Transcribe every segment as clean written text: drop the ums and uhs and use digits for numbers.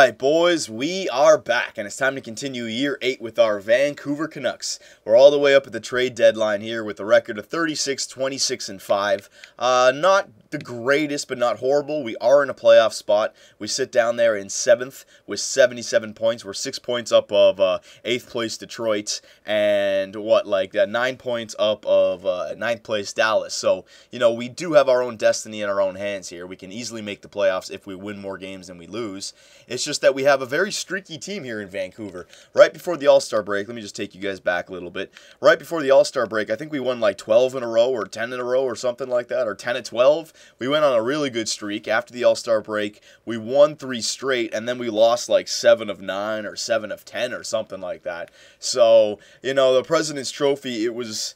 Alright, boys, we are back, and it's time to continue Year 8 with our Vancouver Canucks. We're all the way up at the trade deadline here with a record of 36, 26, and 5. Not the greatest, but not horrible. We are in a playoff spot. We sit down there in 7th with 77 points. We're 6 points up of 8th place Detroit, and 9 points up of 9th place Dallas. So, we do have our own destiny in our own hands here. We can easily make the playoffs if we win more games than we lose. It's just that we have a very streaky team here in Vancouver. Right before the All-Star break, let me just take you guys back a little bit. Right before the All-Star break, I think we won like 12 in a row or 10 in a row or something like that, or 10 at 12. We went on a really good streak. After the All-Star break, we won 3 straight, and then we lost like 7 of 9 or 7 of 10 or something like that. So, the President's Trophy, it was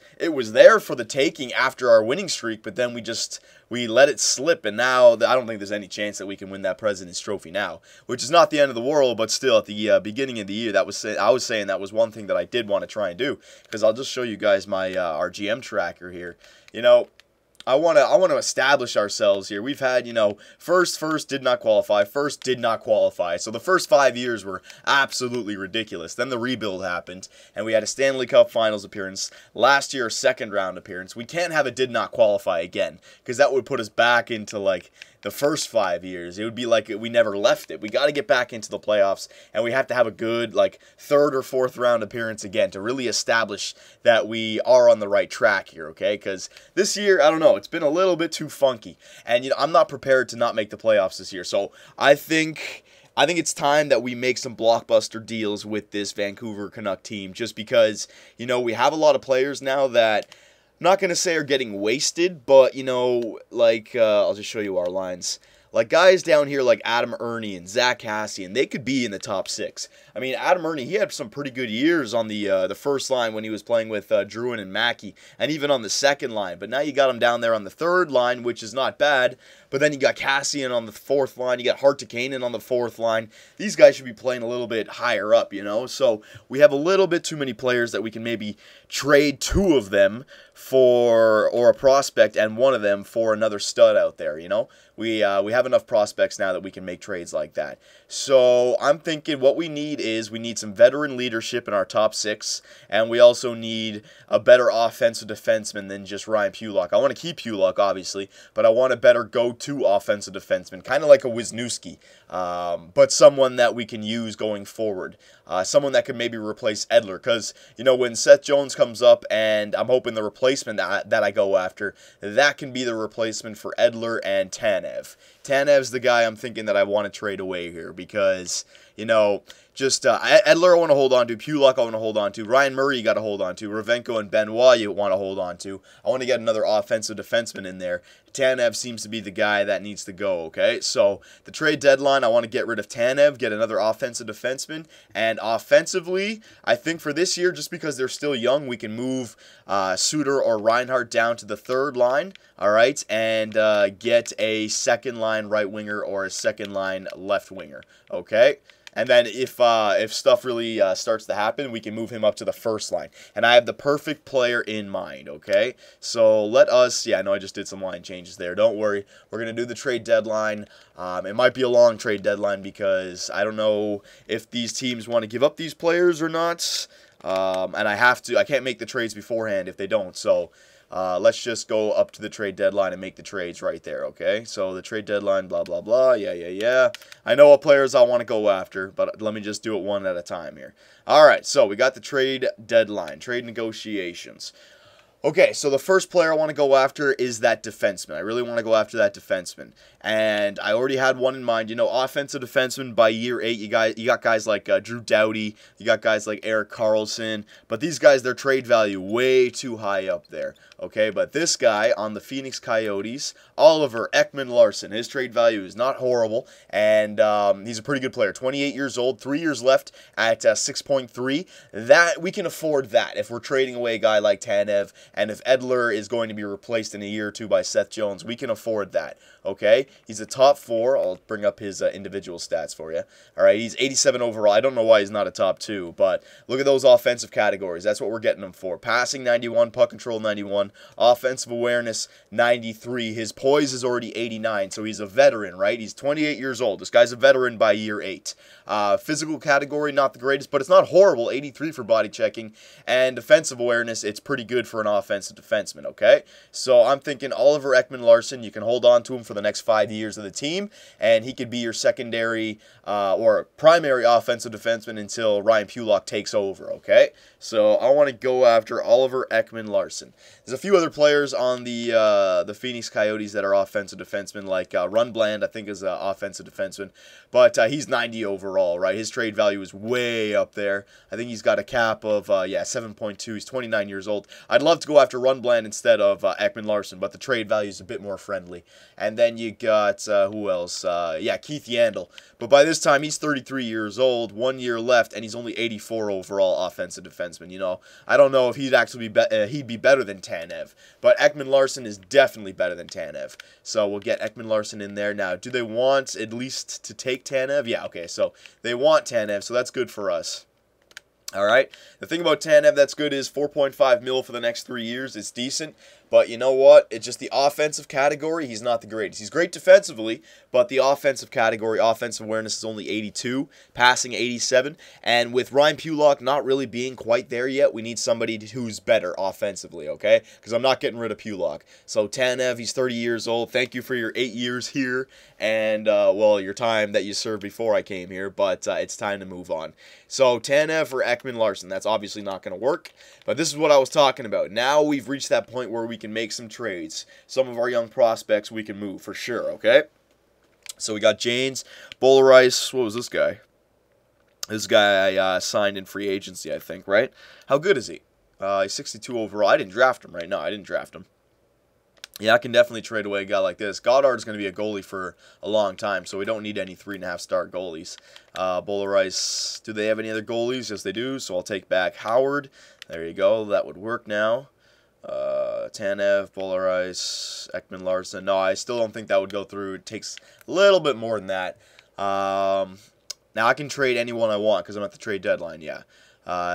there for the taking after our winning streak, but then we let it slip, and now I don't think there's any chance that we can win that President's Trophy now, which is not the end of the world, but still at the beginning of the year, I was saying that was one thing that I did want to try and do, because I'll just show you guys my our GM tracker here. I want to establish ourselves here. We've had, first did not qualify, first did not qualify. So the first 5 years were absolutely ridiculous. Then the rebuild happened, and we had a Stanley Cup Finals appearance. Last year, a second round appearance. We can't have a did not qualify again, because that would put us back into, the first 5 years. It would be like we never left it. We got to get back into the playoffs, and we have to have a good, third or fourth round appearance again to really establish that we are on the right track here, okay? Because this year, I don't know, it's been a little bit too funky, and I'm not prepared to not make the playoffs this year. So I think it's time that we make some blockbuster deals with this Vancouver Canuck team, just because we have a lot of players now that I'm not going to say are getting wasted, but I'll just show you our lines. Guys down here like Adam Ernie and Zach Cassian, they could be in the top 6. I mean, Adam Ernie, he had some pretty good years on the first line when he was playing with Drouin and Mackey, and even on the second line. But now you got him down there on the third line, which is not bad. But then you got Cassian on the fourth line. You got Hartikainen on the fourth line. These guys should be playing a little bit higher up, So we have a little bit too many players that we can maybe trade 2 of them or a prospect and one of them for another stud out there, We have enough prospects now that we can make trades like that. So I'm thinking what we need is we need some veteran leadership in our top 6, and we also need a better offensive defenseman than just Ryan Pulock. I want to keep Pulock, obviously, but I want a better go-to offensive defenseman, kind of like a Wisniewski, but someone that we can use going forward. Someone that could maybe replace Edler, because, when Seth Jones comes up, and I'm hoping the replacement that I go after, that can be the replacement for Edler and Tanev. Tanev's the guy I'm thinking that I want to trade away here, because, Edler I want to hold on to, Pulock I want to hold on to, Ryan Murray you got to hold on to, Ravenko and Benoit you want to hold on to. I want to get another offensive defenseman in there. Tanev seems to be the guy that needs to go, okay? So, the trade deadline, I want to get rid of Tanev, get another offensive defenseman, and offensively, I think for this year, just because they're still young, we can move Suter or Reinhart down to the third line, all right, and get a second-line right winger or a second-line left winger, okay? And then if stuff really starts to happen, we can move him up to the first line. And I have the perfect player in mind, okay? So let us, I know I just did some line changes there. Don't worry. We're going to do the trade deadline. It might be a long trade deadline because I don't know if these teams want to give up these players or not. And I can't make the trades beforehand if they don't. So let's just go up to the trade deadline and make the trades right there, okay? So the trade deadline, blah, blah, blah, yeah. I know what players I want to go after, but let me just do it one at a time here. All right, so we got the trade deadline, trade negotiations. Okay, so the first player I want to go after is that defenseman. I really want to go after that defenseman. And I already had one in mind. Offensive defenseman by year 8, you got guys like Drew Doughty. You got guys like Erik Karlsson. But these guys, their trade value way too high up there. Okay, but this guy on the Phoenix Coyotes, Oliver Ekman-Larsson, his trade value is not horrible. And he's a pretty good player. 28 years old, 3 years left at 6.3. That we can afford that if we're trading away a guy like Tanev And if Edler is going to be replaced in a year or two by Seth Jones, we can afford that, okay? He's a top 4. I'll bring up his individual stats for you. All right, he's 87 overall. I don't know why he's not a top 2, but look at those offensive categories. That's what we're getting him for. Passing, 91. Puck control, 91. Offensive awareness, 93. His poise is already 89, so he's a veteran, right? He's 28 years old. This guy's a veteran by year 8. Physical category, not the greatest, but it's not horrible. 83 for body checking. And defensive awareness, it's pretty good for an offensive defenseman, okay? So I'm thinking Oliver Ekman-Larsson, you can hold on to him for the next 5 years of the team, and he could be your secondary or primary offensive defenseman until Ryan Pulock takes over, okay? So I want to go after Oliver Ekman-Larsson. There's a few other players on the Phoenix Coyotes that are offensive defensemen, like Rundbland, I think, is an offensive defenseman, but he's 90 overall, right? His trade value is way up there. I think he's got a cap of, 7.2. He's 29 years old. I'd love to go after Rundbland instead of Ekman-Larsson, but the trade value is a bit more friendly. And then you got, who else? Keith Yandel. But by this time, he's 33 years old, 1 year left, and he's only 84 overall offensive defenseman. You know, I don't know if he'd actually be better than Tanev, but Ekman-Larsson is definitely better than Tanev. So we'll get Ekman-Larsson in there. Now, do they want at least to take Tanev? Yeah, okay, so they want Tanev, so that's good for us. All right. The thing about Tanev that's good is 4.5 mil for the next 3 years. It's decent. But you know what? It's just the offensive category. He's not the greatest. He's great defensively, but the offensive category, offensive awareness is only 82, passing 87. And with Ryan Pulock not really being quite there yet, we need somebody who's better offensively, okay? Because I'm not getting rid of Pulock. So Tanev, he's 30 years old. Thank you for your 8 years here and, your time that you served before I came here. But it's time to move on. So Tanev or Ekman-Larsson, that's obviously not going to work. But this is what I was talking about. Now we've reached that point where we can make some trades. Some of our young prospects we can move for sure, okay? So we got Janes, Bowler-Ice. What was this guy? This guy signed in free agency, I think, right? How good is he? He's 62 overall. I didn't draft him, right? No, I didn't draft him. Yeah, I can definitely trade away a guy like this. Goddard's going to be a goalie for a long time, so we don't need any 3.5-star goalies. Bowler-Ice, do they have any other goalies? Yes, they do, so I'll take back Howard. There you go. That would work now. Tanev, Bowler-Ice, Ekman-Larsson. No, I still don't think that would go through. It takes a little bit more than that. Now, I can trade anyone I want because I'm at the trade deadline, yeah.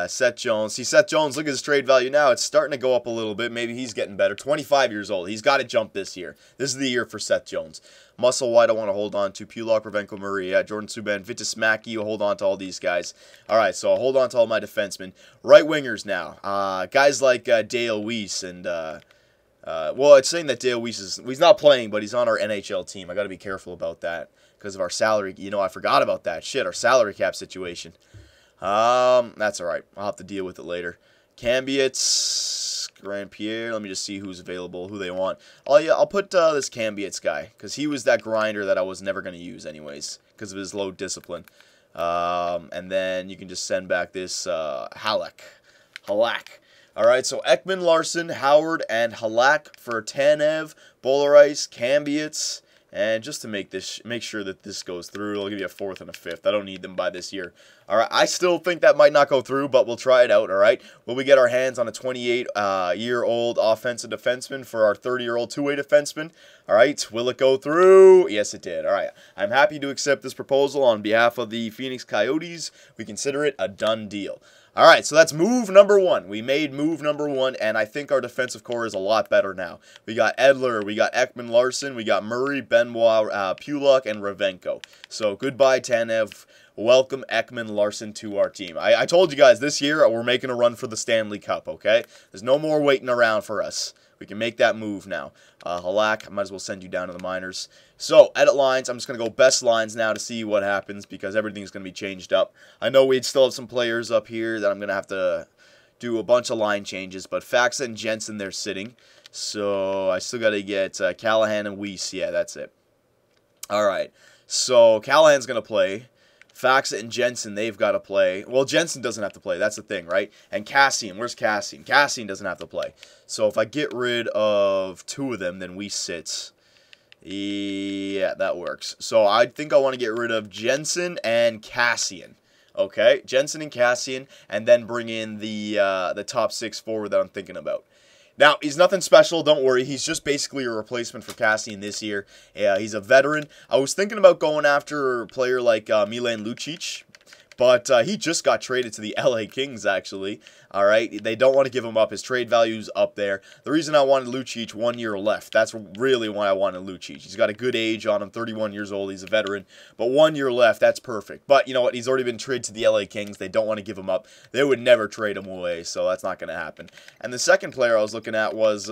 Seth Jones. See, Seth Jones, look at his trade value now. It's starting to go up a little bit. Maybe he's getting better. 25 years old. He's got to jump this year. This is the year for Seth Jones. Muscle White, I want to hold on to. Pulock, Ravenko, Murray, Jordan Subban, Vitus Mackey. You hold on to all these guys. All right, so I'll hold on to all my defensemen. Right wingers now. Guys like Dale Weiss and... it's saying that Dale Weiss is... He's not playing, but he's on our NHL team. I got to be careful about that because of our salary. You know, I forgot about that. Shit, our salary cap situation. That's all right. I'll have to deal with it later. Cambiets, Grand Pierre. Let me just see who's available, who they want. Oh yeah, I'll put this Cambiets guy because he was that grinder that I was never going to use anyways because of his low discipline. And then you can just send back this Halak. All right, so Ekman-Larsson, Howard, and Halak for Tanev, Bowler-Ice, Cambiets. And just to make sure that this goes through, I'll give you a 4th and a 5th. I don't need them by this year. All right, I still think that might not go through, but we'll try it out, all right? Will we get our hands on a 28-year-old offensive defenseman for our 30-year-old two-way defenseman? All right, will it go through? Yes, it did. All right, I'm happy to accept this proposal on behalf of the Phoenix Coyotes. We consider it a done deal. All right, so that's move number 1. We made move number 1, and I think our defensive core is a lot better now. We got Edler, we got Ekman-Larsson, we got Murray, Benoit, Pulock, and Ravenko. So goodbye, Tanev. Welcome Ekman-Larsson to our team. I told you guys this year we're making a run for the Stanley Cup, okay? There's no more waiting around for us. We can make that move now. Halak, I might as well send you down to the minors. So, edit lines. I'm just going to go best lines now to see what happens because everything's going to be changed up. I know we'd still have some players up here that I'm going to have to do a bunch of line changes, but Faxa and Jensen, they're sitting. So, I still got to get Callahan and Weiss. Yeah, that's it. All right. So, Callahan's going to play. Faxa and Jensen, they've got to play. Well, Jensen doesn't have to play. That's the thing, right? And Cassian, where's Cassian? Cassian doesn't have to play. So if I get rid of 2 of them, then we sit. Yeah, that works. So I think I want to get rid of Jensen and Cassian. Okay, Jensen and Cassian, and then bring in the top 6 forward that I'm thinking about. Now, he's nothing special, don't worry. He's just basically a replacement for Kassian this year. He's a veteran. I was thinking about going after a player like Milan Lucic, but he just got traded to the LA Kings, actually. All right, they don't want to give him up. His trade value's up there. The reason I wanted Lucic, 1 year left. That's really why I wanted Lucic. He's got a good age on him, 31 years old. He's a veteran, but 1 year left. That's perfect. But you know what? He's already been traded to the LA Kings. They don't want to give him up. They would never trade him away, so that's not going to happen. And the second player I was looking at was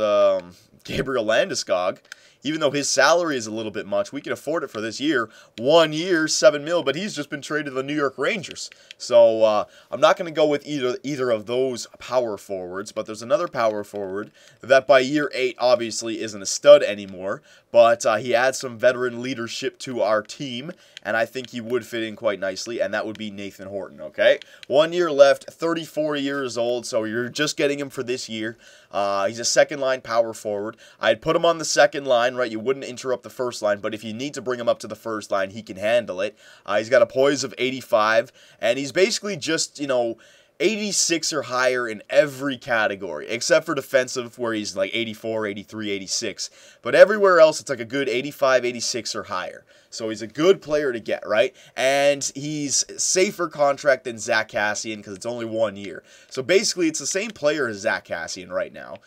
Gabriel Landeskog. Even though his salary is a little bit much, we can afford it for this year. 1 year, $7 million, but he's just been traded to the New York Rangers. So I'm not going to go with either of those power forwards, but there's another power forward that by year 8 obviously isn't a stud anymore, but he adds some veteran leadership to our team, and I think he would fit in quite nicely, and that would be Nathan Horton, okay? 1 year left, 34 years old, so you're just getting him for this year. He's a second-line power forward. I'd put him on the second line, right? You wouldn't interrupt the first line, but if you need to bring him up to the first line, he can handle it. He's got a poise of 85, and he's basically just, 86 or higher in every category, except for defensive, where he's like 84, 83, 86. But everywhere else, it's like a good 85, 86 or higher. So he's a good player to get, right? And he's safer contract than Zach Kassian because it's only 1 year. So basically, it's the same player as Zach Kassian right now.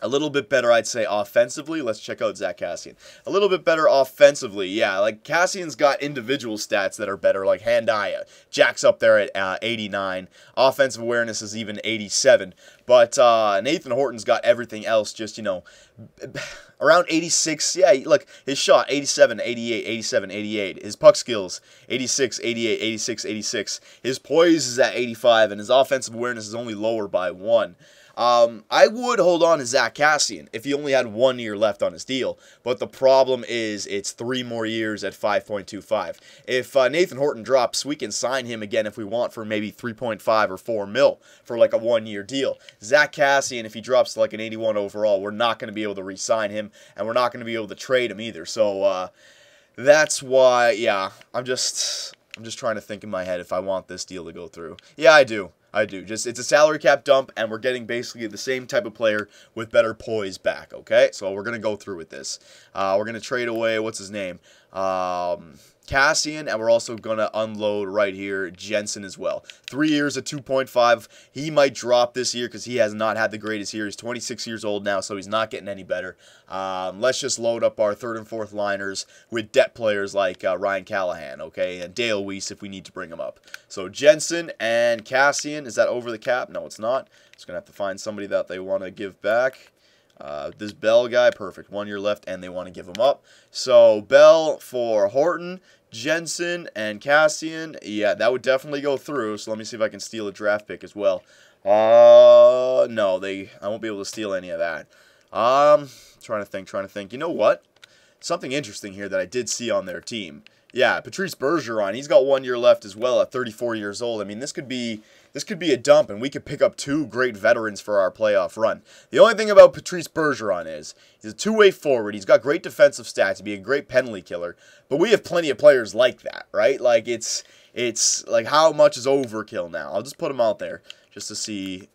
A little bit better, I'd say, offensively. Let's check out Zach Kassian. A little bit better offensively, yeah. Like, Kassian's got individual stats that are better, like Handaya. Jack's up there at 89. Offensive awareness is even 87. But Nathan Horton's got everything else just, around 86. Yeah, look, his shot, 87, 88, 87, 88. His puck skills, 86, 88, 86, 86. His poise is at 85, and his offensive awareness is only lower by 1. I would hold on to Zach Kassian if he only had 1 year left on his deal, but the problem is it's 3 more years at 5.25. If Nathan Horton drops, we can sign him again if we want for maybe 3.5 or 4 mil for like a 1 year deal. Zach Kassian, if he drops to like an 81 overall, we're not going to be able to re-sign him, and we're not going to be able to trade him either. So that's why, yeah, I'm just trying to think in my head if I want this deal to go through. Yeah, I do. It's a salary cap dump, and we're getting basically the same type of player with better poise back, okay? So we're going to go through with this. We're going to trade away, what's his name? Kassian, and we're also going to unload right here Jensen as well. 3 years at 2.5. He might drop this year because he has not had the greatest year. He's 26 years old now, so he's not getting any better. Let's just load up our third and fourth liners with depth players like Ryan Callahan, okay, and Dale Weiss if we need to bring him up. So Jensen and Kassian, is that over the cap? No, it's not. Just going to have to find somebody that they want to give back. This Bell guy, perfect. 1 year left, and they want to give him up. So Bell for Horton, Jensen, and Kassian. Yeah, that would definitely go through. So let me see if I can steal a draft pick as well. No, I won't be able to steal any of that. Trying to think. You know what? Something interesting here that I did see on their team. Yeah, Patrice Bergeron, he's got 1 year left as well at 34 years old. I mean, this could be a dump, and we could pick up 2 great veterans for our playoff run. The only thing about Patrice Bergeron is he's a two-way forward. He's got great defensive stats. He'd be a great penalty killer. But we have plenty of players like that, right? Like, it's like, how much is overkill now? I'll just put him out there just to see.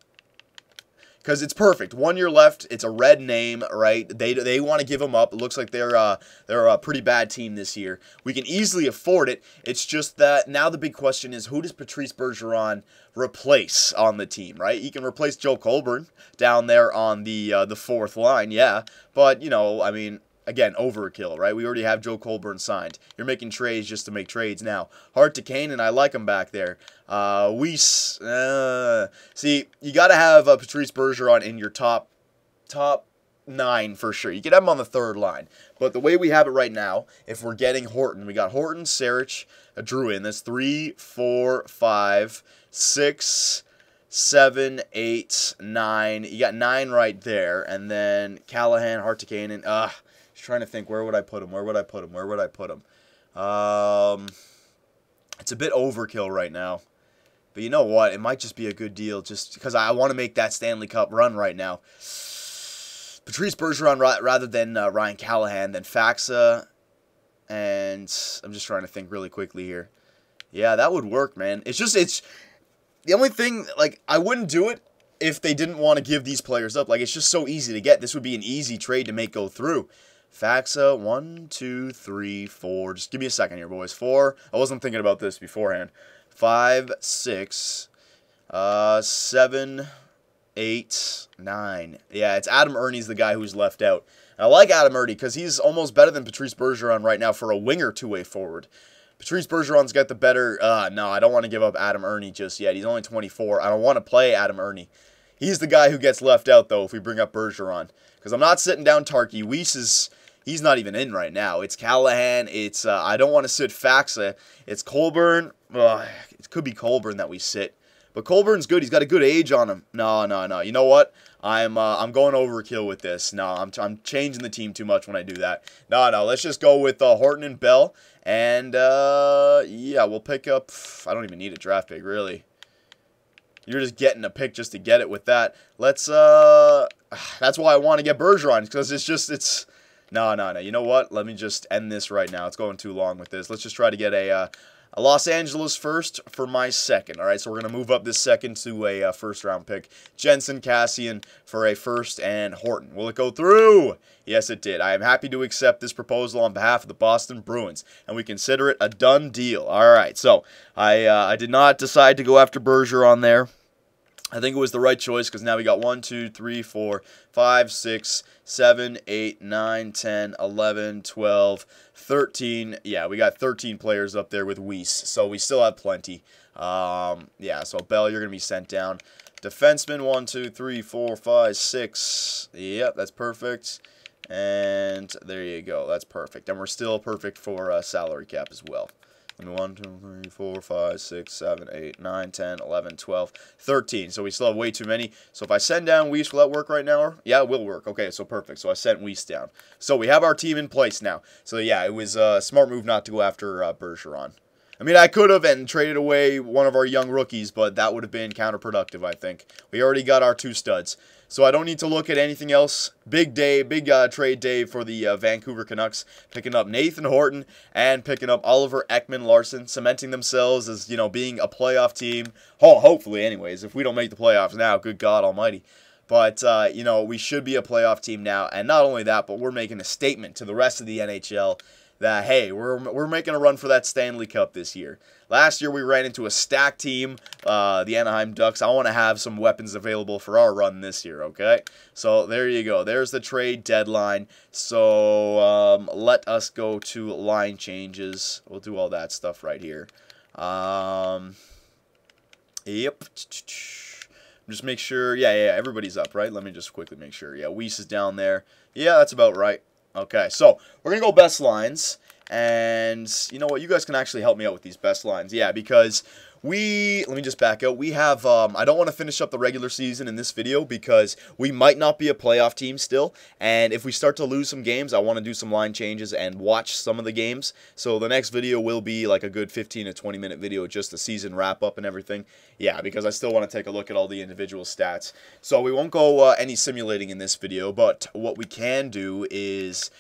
Because it's perfect. 1 year left. It's a red name, right? They want to give him up. It looks like they're a pretty bad team this year. We can easily afford it. It's just that now the big question is, who does Patrice Bergeron replace on the team, right? He can replace Joe Colborne down there on the fourth line, yeah. But, I mean, again, overkill, right? We already have Joe Colborne signed. You're making trades just to make trades now. Hart to Kane, and I like him back there. See, you got to have Patrice Bergeron in your top 9 for sure. You could have him on the third line. But the way we have it right now, if we're getting Horton, we got Horton, Sarich, Drouin. That's 3, 4, 5, 6, 7, 8, 9. You got 9 right there. And then Callahan, Hartikainen. Just trying to think, where would I put him? It's a bit overkill right now. But you know what? It might just be a good deal just because I want to make that Stanley Cup run right now. Patrice Bergeron rather than Ryan Callahan, then Faxa. And I'm just trying to think really quickly here. Yeah, that would work, man. It's the only thing, like, I wouldn't do it if they didn't want to give these players up. Like, it's just so easy to get. This would be an easy trade to make go through. Faxa, 1, 2, 3, 4. Just give me a second here, boys. 4. I wasn't thinking about this beforehand. 5, 6, 7, 8, 9. Yeah, it's Adam Ernie's the guy who's left out. And I like Adam Ernie because he's almost better than Patrice Bergeron right now for a winger two-way forward. Patrice Bergeron's got the better... no, I don't want to give up Adam Ernie just yet. He's only 24. I don't want to play Adam Ernie. He's the guy who gets left out, though, if we bring up Bergeron. Because I'm not sitting down Tarky. Weiss is... He's not even in right now. It's Callahan. It's... I don't want to sit Faxa. It's Colburn. It could be Colburn that we sit. But Colburn's good. He's got a good age on him. No. You know what? I'm going overkill with this. No, I'm changing the team too much when I do that. No. Let's just go with Horton and Bell. And, yeah, we'll pick up... I don't even need a draft pick, really. You're just getting a pick just to get it with that. Let's, that's why I want to get Bergeron, because it's... No. You know what? Let me just end this right now. It's going too long with this. Let's just try to get a Los Angeles first for my second. All right, so we're going to move up this second to a first-round pick. Jensen Cassian for a first and Horton. Will it go through? Yes, it did. I am happy to accept this proposal on behalf of the Boston Bruins, and we consider it a done deal. All right, so I did not decide to go after Bergeron there. I think it was the right choice because now we got 1, 2, 3, 4, 5, 6, 7, 8, 9, 10, 11, 12, 13. Yeah, we got 13 players up there with Weiss, so we still have plenty. Yeah, so Bell, you're going to be sent down. Defenseman, 1, 2, 3, 4, 5, 6. Yep, that's perfect. And there you go. That's perfect. And we're still perfect for salary cap as well. 1, 2, 3, 4, 5, 6, 7, 8, 9, 10, 11, 12, 13. So we still have way too many. So if I send down Weiss, will that work right now? Yeah, it will work. Okay, so perfect. So I sent Weiss down. So we have our team in place now. So yeah, it was a smart move not to go after Bergeron. I mean, I could have and traded away one of our young rookies, but that would have been counterproductive, I think. We already got our 2 studs. So I don't need to look at anything else. Big day, big trade day for the Vancouver Canucks. Picking up Nathan Horton and picking up Oliver Ekman-Larsson, cementing themselves as, you know, being a playoff team. Hopefully, anyways. If we don't make the playoffs now, good God almighty. But, you know, we should be a playoff team now. And not only that, but we're making a statement to the rest of the NHL that, hey, we're making a run for that Stanley Cup this year. Last year, we ran into a stacked team, the Anaheim Ducks. I want to have some weapons available for our run this year, okay? So, there you go. There's the trade deadline. So, let us go to line changes. We'll do all that stuff right here. Yep. Just make sure. Yeah, everybody's up, right? Let me just quickly make sure. Yeah, Weiss is down there. Yeah, that's about right. Okay, so we're going to go best lines, and you know what, you guys can actually help me out with these best lines, yeah, because let me just back out, we have, I don't want to finish up the regular season in this video because we might not be a playoff team still, and if we start to lose some games, I want to do some line changes and watch some of the games, so the next video will be like a good 15 to 20 minute video, just the season wrap up and everything, yeah, because I still want to take a look at all the individual stats, so we won't go any simulating in this video, but what we can do is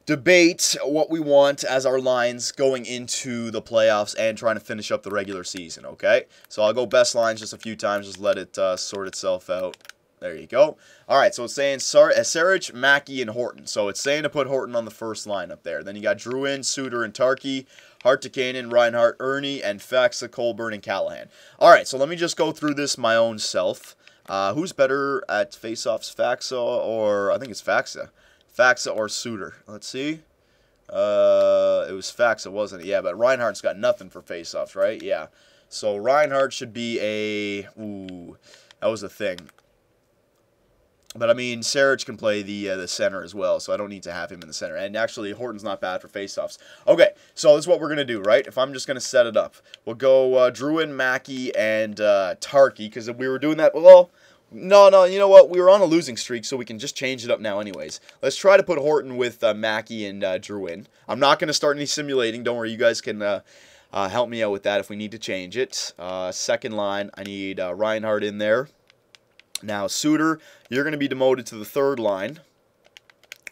debate what we want as our lines going into the playoffs and trying to finish up the regular season, okay? So I'll go best lines just a few times, just let it sort itself out. There you go. All right, so it's saying Sarich, Mackey, and Horton. So it's saying to put Horton on the first line up there. Then you got Drouin, Suter, and Tarky, Hartikainen, Reinhart, Ernie, and Faxa, Colburn, and Callahan. All right, so let me just go through this my own self. Who's better at faceoffs, Faxa or I think it's Faxa? Faxa or Suter. Let's see. It was Faxa, wasn't it? Yeah, but Reinhardt's got nothing for faceoffs, right? Yeah. So Reinhardt should be a... Ooh, that was a thing. But, I mean, Sarich can play the center as well, so I don't need to have him in the center. And, actually, Horton's not bad for faceoffs. Okay, so this is what we're going to do, right? If I'm just going to set it up. We'll go Drouin, Mackey, and Tarky, because if we were doing that... Well... No, you know what? We were on a losing streak, so we can just change it up now anyways. Let's try to put Horton with Mackey and Drouin. I'm not going to start any simulating. Don't worry, you guys can help me out with that if we need to change it. Second line, I need Reinhardt in there. Now, Suter, you're going to be demoted to the third line.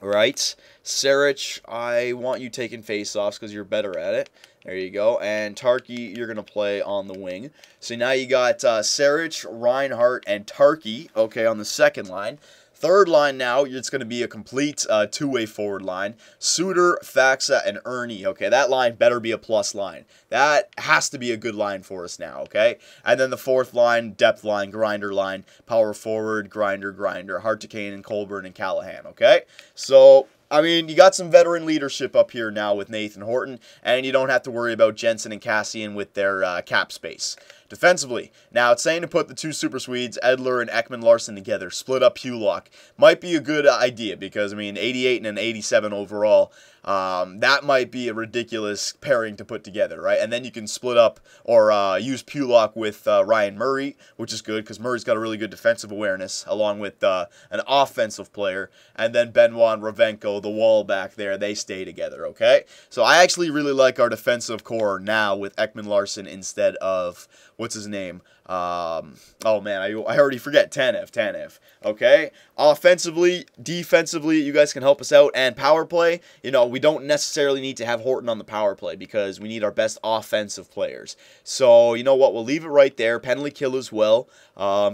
right? Sarich, I want you taking face-offs because you're better at it. There you go. And Tarky, you're going to play on the wing. So now you got Sarich, Reinhart, and Tarky, okay, on the second line. Third line now, it's going to be a complete two-way forward line. Suter, Faxa, and Ernie. Okay, that line better be a plus line. That has to be a good line for us now, okay? And then the fourth line, depth line, grinder line, power forward, grinder, Hartikane, and Colburn, and Callahan, okay? So, I mean, you got some veteran leadership up here now with Nathan Horton, and you don't have to worry about Jensen and Cassian with their cap space. Defensively, now it's saying to put the two Super Swedes, Edler and Ekman-Larsson together, split up Pulock. Might be a good idea because, I mean, 88 and an 87 overall, that might be a ridiculous pairing to put together, right? And then you can split up or use Pulock with Ryan Murray, which is good because Murray's got a really good defensive awareness along with an offensive player. And then Benoit and Ravenko, the wall back there, they stay together, okay? So I actually really like our defensive core now with Ekman-Larsson instead of, what's his name? Oh man, I already forget. Tanev. Okay? Offensively, defensively, you guys can help us out. And power play, you know, we don't necessarily need to have Horton on the power play because we need our best offensive players. So, you know what? We'll leave it right there. Penalty kill as well.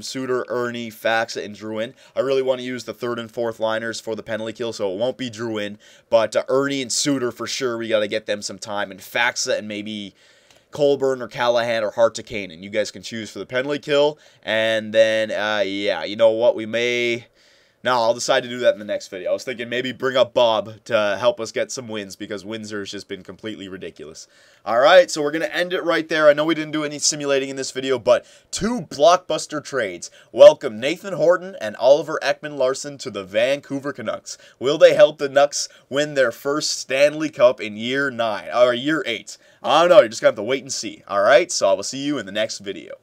Suter, Ernie, Faxa, and Drouin. I really want to use the third and fourth liners for the penalty kill, so it won't be Drouin. But Ernie and Suter for sure, we got to get them some time. And Faxa and maybe Colburn or Callahan or Hartikane, and you guys can choose for the penalty kill. And then, yeah, you know what? We may... No, I'll decide to do that in the next video. I was thinking maybe bring up Bob to help us get some wins because Windsor's just been completely ridiculous. Alright, so we're going to end it right there. I know we didn't do any simulating in this video, but 2 blockbuster trades. Welcome Nathan Horton and Oliver Ekman-Larsson to the Vancouver Canucks. Will they help the Nucks win their first Stanley Cup in year 9, or year 8? I don't know, you're just going to have to wait and see. Alright, so I will see you in the next video.